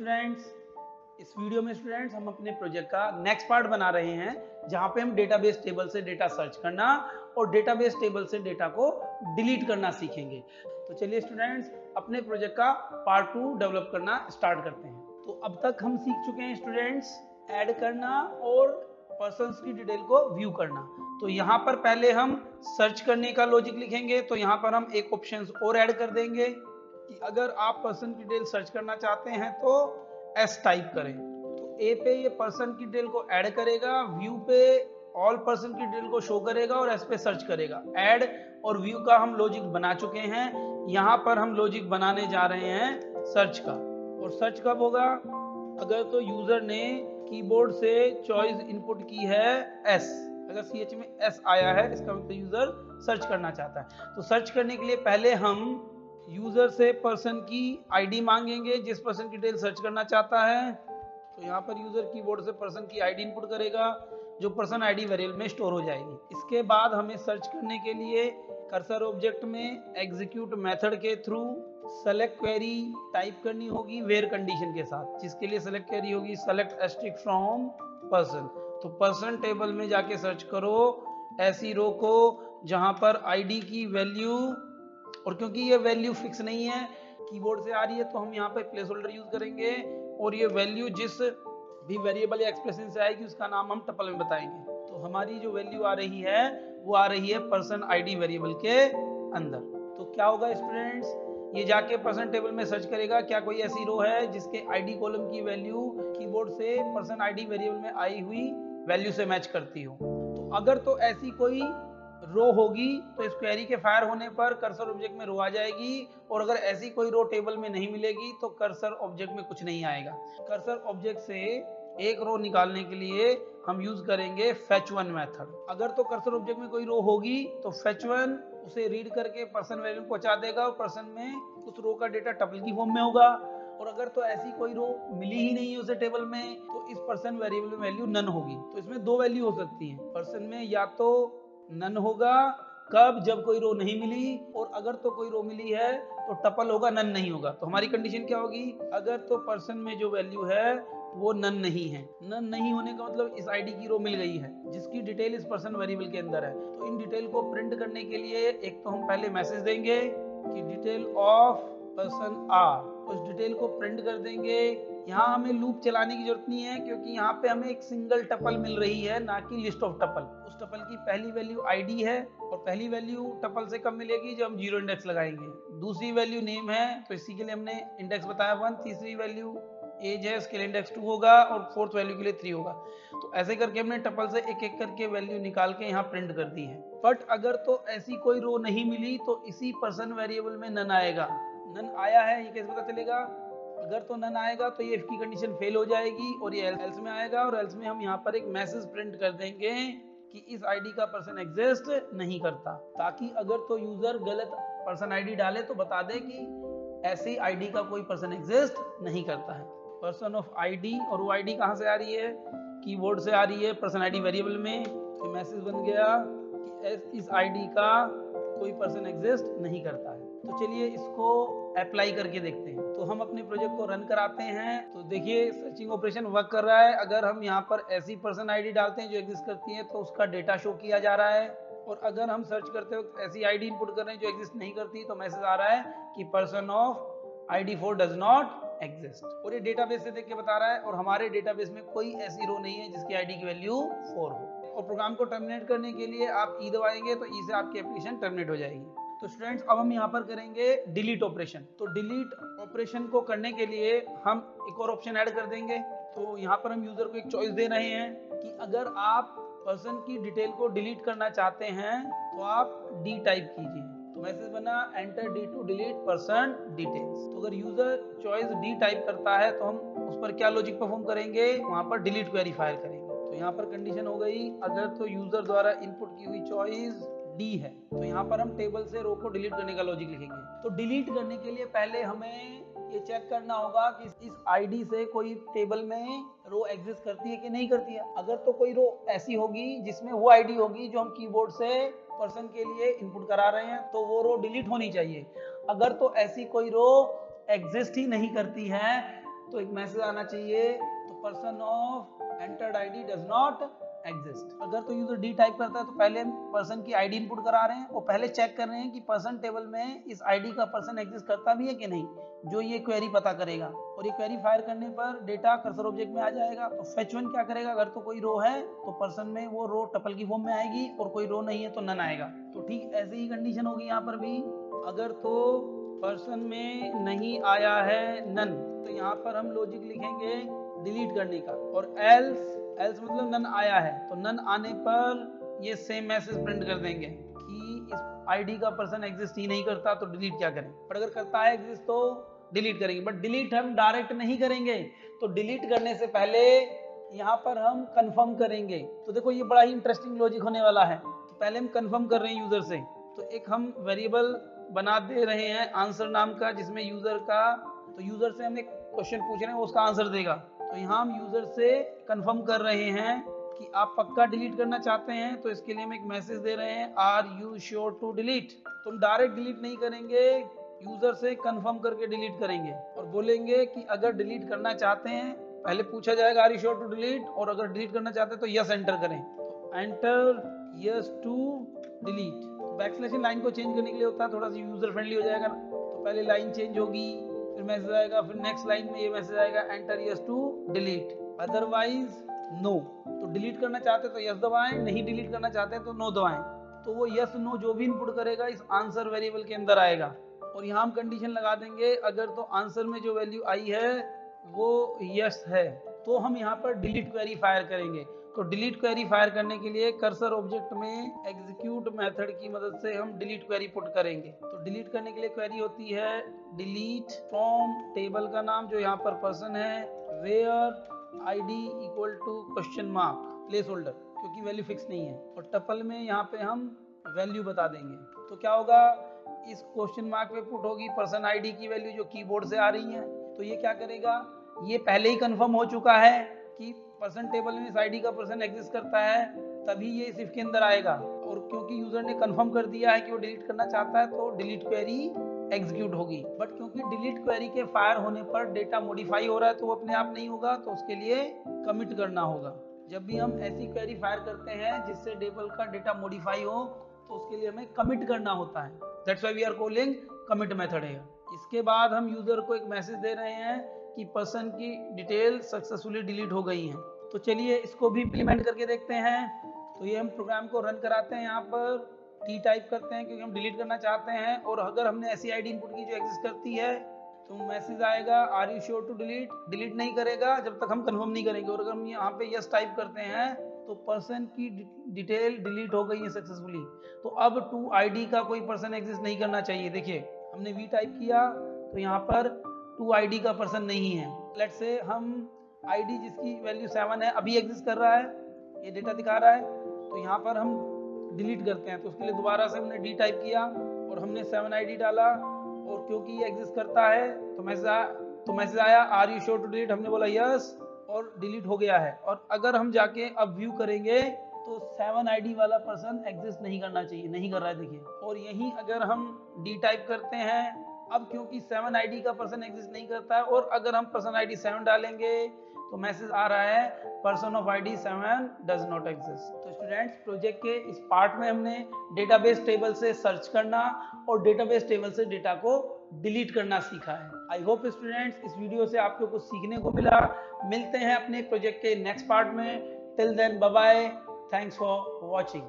Students, इस video में students हम अपने प्रोजेक्ट का नेक्स्ट पार्ट बना रहे हैं जहां पे हम डेटाबेस टेबल से डेटा सर्च करना और डेटाबेस टेबल से डेटा को डिलीट करना सीखेंगे। तो चलिए स्टूडेंट्स अपने प्रोजेक्ट का पार्ट 2 डेवलप करना स्टार्ट करते हैं। तो अब तक हम सीख चुके हैं स्टूडेंट्स ऐड करना और पर्सन्स की डिटेल को व्यू करना। तो यहाँ पर पहले हम सर्च करने का लॉजिक लिखेंगे। तो यहाँ पर हम एक ऑप्शन और ऐड कर देंगे कि अगर आप पर्सन की डिटेल सर्च करना चाहते हैं तो एस टाइप करें। तो ए पे ये पर्सन की डिटेल को ऐड करेगा, व्यू पे ऑल पर्सन की डिटेल को शो करेगा और एस पे सर्च करेगा। ऐड और व्यू का हम लॉजिक बना चुके हैं। यहाँ पर हम लॉजिक बनाने जा रहे हैं सर्च का। और सर्च कब होगा? अगर तो यूजर ने कीबोर्ड से चॉइस इनपुट की है एस, अगर सीएच में एस आया है इसका मतलब यूजर सर्च करना चाहता है। तो सर्च करने के लिए पहले हम यूजर से पर्सन की आईडी मांगेंगे जिस पर्सन की डिटेल सर्च करना चाहता है। तो यहाँ पर यूजर कीबोर्ड से पर्सन की आईडी इनपुट करेगा जो पर्सन आईडी वेरिएबल में स्टोर हो जाएगी। इसके बाद हमें सर्च करने के लिए कर्सर ऑब्जेक्ट में एग्जीक्यूट मेथड के थ्रू सेलेक्ट क्वेरी टाइप करनी होगी वेयर कंडीशन के साथ, जिसके लिए सेलेक्ट क्वेरी होगी सेलेक्ट एस्ट्रिक फ्रॉम पर्सन। तो पर्सन टेबल में जाके सर्च करो ऐसी रो को जहां पर आईडी की वैल्यू, और क्योंकि ये वैल्यू फिक्स नहीं है कीबोर्ड से आ रही है तो हम यहाँ पे प्लेस होल्डर यूज करेंगे और ये वैल्यू जिस भी वेरिएबल या एक्सप्रेशन से आएगी उसका नाम हम टपल में बताएंगे। तो हमारी जो वैल्यू आ रही है वो आ रही है पर्सन आईडी वेरिएबल के अंदर। तो क्या होगा स्टूडेंट्स, ये जाके पर्सन टेबल में सर्च करेगा क्या कोई ऐसी रो है जिसके आईडी कॉलम की वैल्यू कीबोर्ड से पर्सन आईडी वेरिएबल में आई हुई वैल्यू से मैच करती हो। तो अगर तो ऐसी कोई रो होगी तो इस क्वेरी के फायर होने पर कर्सर ऑब्जेक्ट में रो आ जाएगी, और अगर ऐसी कोई रो टेबल में नहीं मिलेगी तो कर्सर ऑब्जेक्ट में कुछ नहीं आएगा। कर्सर ऑब्जेक्ट से एक रो निकालने के लिए हम यूज करेंगे फेच वन मेथड। अगर तो कर्सर ऑब्जेक्ट में कोई रो होगी तो फेच वन उसे रीड करके पर्सन वेरिएबल में पहुंचा देगा और पर्सन में उस रो का डेटा टपल की फॉर्म में होगा। और अगर तो ऐसी कोई रो मिली ही नहीं है उसे टेबल में तो इस पर्सन वेरिएबल में वैल्यू नन होगी। तो इसमें दो वैल्यू हो सकती है, पर्सन में या तो नन होगा कब जब कोई रो नहीं मिली, और अगर तो कोई रो मिली है तो टपल होगा नन नहीं होगा। तो हमारी कंडीशन क्या होगी? अगर तो पर्सन में जो वैल्यू है वो नन नहीं है। नन नहीं होने का मतलब इस आईडी की रो मिल गई है जिसकी डिटेल इस पर्सन वेरिएबल के अंदर है। तो इन डिटेल को प्रिंट करने के लिए एक तो हम पहले मैसेज देंगे कि डिटेल ऑफ पर्सन आर, उस डिटेल को प्रिंट कर देंगे। यहाँ हमें लूप चलाने की जरूरत नहीं है क्योंकि यहाँ पे हमें एक सिंगल टपल मिल रही है ना कि लिस्ट ऑफ टपल। उस टपल की पहली वैल्यू आईडी है और पहली वैल्यू टपल से कब मिलेगी जब हम जीरो इंडेक्स लगाएंगे। दूसरी वैल्यू नेम है तो इसी के लिए हमने इंडेक्स बताया 1, तीसरी वैल्यू एज है उसके लिए इंडेक्स 2 होगा और फोर्थ वैल्यू के लिए 3 होगा। तो ऐसे करके हमने टपल से एक एक करके वैल्यू निकाल के यहाँ प्रिंट कर दी है। बट अगर तो ऐसी कोई रो नहीं मिली तो इसी पर्सन वेरिएबल में नन आएगा। नन आया है ये कैसे पता चलेगा? अगर तो नन आएगा तो ये इफ की कंडीशन फेल हो जाएगी और ये एल्स में आएगा, और एल्स में हम यहाँ पर एक मैसेज प्रिंट कर देंगे कि इस आईडी का पर्सन एग्जिस्ट नहीं करता, ताकि अगर तो यूजर गलत पर्सन आईडी डाले तो बता दे कि ऐसी आईडी का कोई पर्सन एग्जिस्ट नहीं करता है। पर्सन ऑफ आईडी, और वो आईडी कहाँ से आ रही है? कीबोर्ड से आ रही है पर्सन आईडी वेरिएबल में। तो मैसेज बन गया कि इस आईडी का कोई पर्सन एग्जिस्ट नहीं करता है। तो चलिए इसको अप्लाई करके देखते हैं। तो हम अपने प्रोजेक्ट को रन कराते हैं। तो देखिए सर्चिंग ऑपरेशन वर्क कर रहा है। अगर हम यहाँ पर ऐसी पर्सन आईडी डालते हैं जो एग्जिस्ट करती है तो उसका डेटा शो किया जा रहा है, और अगर हम सर्च करते वक्त ऐसी आईडी इनपुट कर रहे हैं जो एग्जिस्ट नहीं करती तो मैसेज आ रहा है कि person of ID 4 does not exist. और ये डेटाबेस से देख के बता रहा है, और हमारे डेटाबेस में कोई ऐसी रो नहीं है जिसकी आईडी की वैल्यू 4 हो। और प्रोग्राम को टर्मिनेट करने के लिए आप ई दबाएंगे तो ई से आपकी एप्लीकेशन टर्मिनेट हो जाएगी। तो स्टूडेंट्स अब हम यहाँ पर करेंगे डिलीट ऑपरेशन। तो डिलीट ऑपरेशन को करने के लिए हम एक और ऑप्शन ऐड कर देंगे। तो यहाँ पर हम यूजर को एक चॉइस दे रहे हैं कि अगर आप पर्सन की डिटेल को डिलीट करना चाहते हैं तो आप डी टाइप कीजिए। तो मैसेज बना enter D to delete person details. तो अगर यूजर चॉइस डी टाइप करता है तो हम उस पर क्या लॉजिक परफॉर्म करेंगे? वहां पर डिलीट क्वेरी फायर करेंगे। तो यहाँ पर कंडीशन हो गई अगर तो यूजर द्वारा इनपुट की हुई चॉइस डी है, तो यहाँ पर हम टेबल से रो को डिलीट करने का लॉजिक लिखेंगे। तो डिलीट करने के लिए पहले हमें ये चेक करना होगा कि इस आईडी से कोई टेबल में रो एग्जिस्ट करती है कि नहीं करती है। अगर तो कोई रो ऐसी होगी जिसमें वो आईडी होगी जो हम कीबोर्ड से पर्सन के लिए इनपुट करा रहे हैं तो वो रो डिलीट होनी चाहिए। अगर तो ऐसी कोई रो एग्जिस्ट ही नहीं करती है तो एक मैसेज आना चाहिए, तो person of entered ID does not exist. अगर तो यूजर डी टाइप करता है तो पहले हम पर्सन की आईडी इनपुट करा रहे हैं और पहले चेक कर रहे हैं कि पर्सन टेबल में इस आईडी का पर्सन एग्जिस्ट करता भी है कि नहीं, जो ये क्वेरी पता करेगा। और ये क्वेरी फायर करने पर डेटा कर्सर ऑब्जेक्ट में आ जाएगा। तो फेच वन क्या करेगा, अगर तो कोई रो है तो पर्सन में वो रो टपल की फॉर्म में आएगी और कोई रो नहीं है तो नन आएगा। तो ठीक ऐसे ही कंडीशन होगी यहाँ पर भी। अगर तो पर्सन में नहीं आया है नन, तो यहाँ पर हम लॉजिक लिखेंगे डिलीट करने का। और एल्स मतलब नन आया है, तो नन आने पर ये सेम मैसेज प्रिंट कर देंगे कि इस आईडी का पर्सन एग्जिस्ट ही नहीं करता, तो डिलीट क्या करें। पर अगर करता है एग्जिस्ट तो डिलीट करेंगे। बट डिलीट हम डायरेक्ट नहीं करेंगे, तो डिलीट करने से पहले यहाँ पर हम कंफर्म करेंगे। तो देखो ये बड़ा ही इंटरेस्टिंग लॉजिक होने वाला है। तो पहले हम कंफर्म कर रहे हैं यूजर से, तो एक हम वेरिएबल बना दे रहे हैं आंसर नाम का, जिसमें यूजर का, तो यूजर से हम एक क्वेश्चन पूछ रहे हैं, वो उसका आंसर देगा। तो यहाँ हम यूजर से कंफर्म कर रहे हैं कि आप पक्का डिलीट करना चाहते हैं। तो इसके लिए हम एक मैसेज दे रहे हैं, are you sure to delete. तो हम डायरेक्ट डिलीट नहीं करेंगे, यूजर से कंफर्म करके डिलीट करेंगे और बोलेंगे कि अगर डिलीट करना चाहते हैं, पहले पूछा जाएगा are you sure to delete, और अगर डिलीट करना चाहते हैं तो यस एंटर करें। तो enter yes to delete. Backslash line को चेंज करने के लिए होता है, थोड़ा सा यूजर फ्रेंडली हो जाएगा ना। तो पहले लाइन चेंज होगी, फिर मैसेज आएगा, फिर नेक्स्ट लाइन में ये मैसेज आएगा, enter yes to delete, otherwise no. तो डिलीट करना चाहते तो यस दबाएं, नहीं डिलीट करना चाहते तो नो दबाएं। तो वो यस नो जो भी इनपुट करेगा इस आंसर वेरिएबल के अंदर आएगा। और यहाँ हम कंडीशन लगा देंगे, अगर तो आंसर में जो वैल्यू आई है वो यस है, तो हम यहाँ पर डिलीट क्वेरी फायर करेंगे। तो डिलीट क्वेरी फायर करने के लिए कर्सर ऑब्जेक्ट में एग्जीक्यूट मेथड की मदद से हम डिलीट क्वेरी पुट करेंगे। तो डिलीट करने के लिए क्वेरी होती है डिलीट फ्रॉम टेबल का नाम जो यहाँ पर पर्सन है, where ID equal to question mark placeholder, क्योंकि वैल्यू फिक्स नहीं है। और टपल में यहाँ पे हम वैल्यू बता देंगे। तो क्या होगा, इस क्वेश्चन मार्क पे पुट होगी पर्सन आईडी की वैल्यू जो कीबोर्ड से आ रही है। तो ये क्या करेगा, ये पहले ही कंफर्म हो चुका है कि पर्सन टेबल में इस आईडी का पर्सन एग्जिस्ट करता है, तभी ये इफ के अंदर आएगा। और क्योंकि यूजर ने कंफर्म कर दिया है कि वो डिलीट करना चाहता है, तो डिलीट क्वेरी एग्जीक्यूट होगी। बट क्योंकि डिलीट क्वेरी के फायर होने पर डेटा मॉडिफाई हो रहा है, तो वो अपने आप नहीं होगा, तो उसके लिए कमिट करना होगा। जब भी हम ऐसी क्वेरी फायर करते हैं जिससे टेबल का डेटा मॉडिफाई हो, तो उसके लिए हमें कमिट करना होता है। That's why we are calling commit method है। इसके बाद हम यूजर को एक मैसेज दे रहे हैं कि पर्सन की डिटेल सक्सेसफुली डिलीट हो गई हैं। तो चलिए इसको भी इम्प्लीमेंट करके देखते हैं। तो ये हम प्रोग्राम को रन कराते हैं, यहाँ पर टी टाइप करते हैं क्योंकि हम डिलीट करना चाहते हैं। और अगर हमने ऐसी आईडी इनपुट की जो एग्जिस्ट करती है, तो मैसेज आएगा are you sure to delete. Delete नहीं करेगा जब तक हम कंफर्म नहीं करेंगे। और अगर हम यहाँ पे यस टाइप करते हैं तो पर्सन की डिटेल डिलीट हो गई है सक्सेसफुली। तो अब टू आईडी का कोई पर्सन एग्जिस्ट नहीं करना चाहिए। देखिए हमने वी टाइप किया तो यहाँ पर टू आईडी का पर्सन नहीं है। लेट्स से हम आईडी जिसकी वैल्यू 7 है अभी एग्जिस्ट कर रहा है, ये डेटा दिखा रहा है, तो यहाँ पर हम डिलीट करते हैं। तो उसके लिए दोबारा से हमने डी टाइप किया और हमने 7 आईडी डाला, और क्योंकि ये एग्जिस्ट करता है तो मैसेज आया are you sure to delete. हमने बोला यस और डिलीट हो गया है। और अगर हम जाके अब व्यू करेंगे तो 7 आईडी वाला पर्सन एग्जिस्ट नहीं करना चाहिए, नहीं कर रहा है देखिए। और यहीं अगर हम डी टाइप करते हैं, अब क्योंकि 7 आईडी का पर्सन एग्जिस्ट नहीं करता है, और अगर हम पर्सन आईडी 7 डालेंगे तो मैसेज आ रहा है person of ID 7 does not exist. तो स्टूडेंट्स, प्रोजेक्ट के इस पार्ट में हमने डेटाबेस टेबल से सर्च करना और डेटाबेस टेबल से डेटा को डिलीट करना सीखा है। आई होप स्टूडेंट्स इस वीडियो से आपको कुछ सीखने को मिला। मिलते हैं अपने प्रोजेक्ट के नेक्स्ट पार्ट में। Till then bye bye, thanks for watching.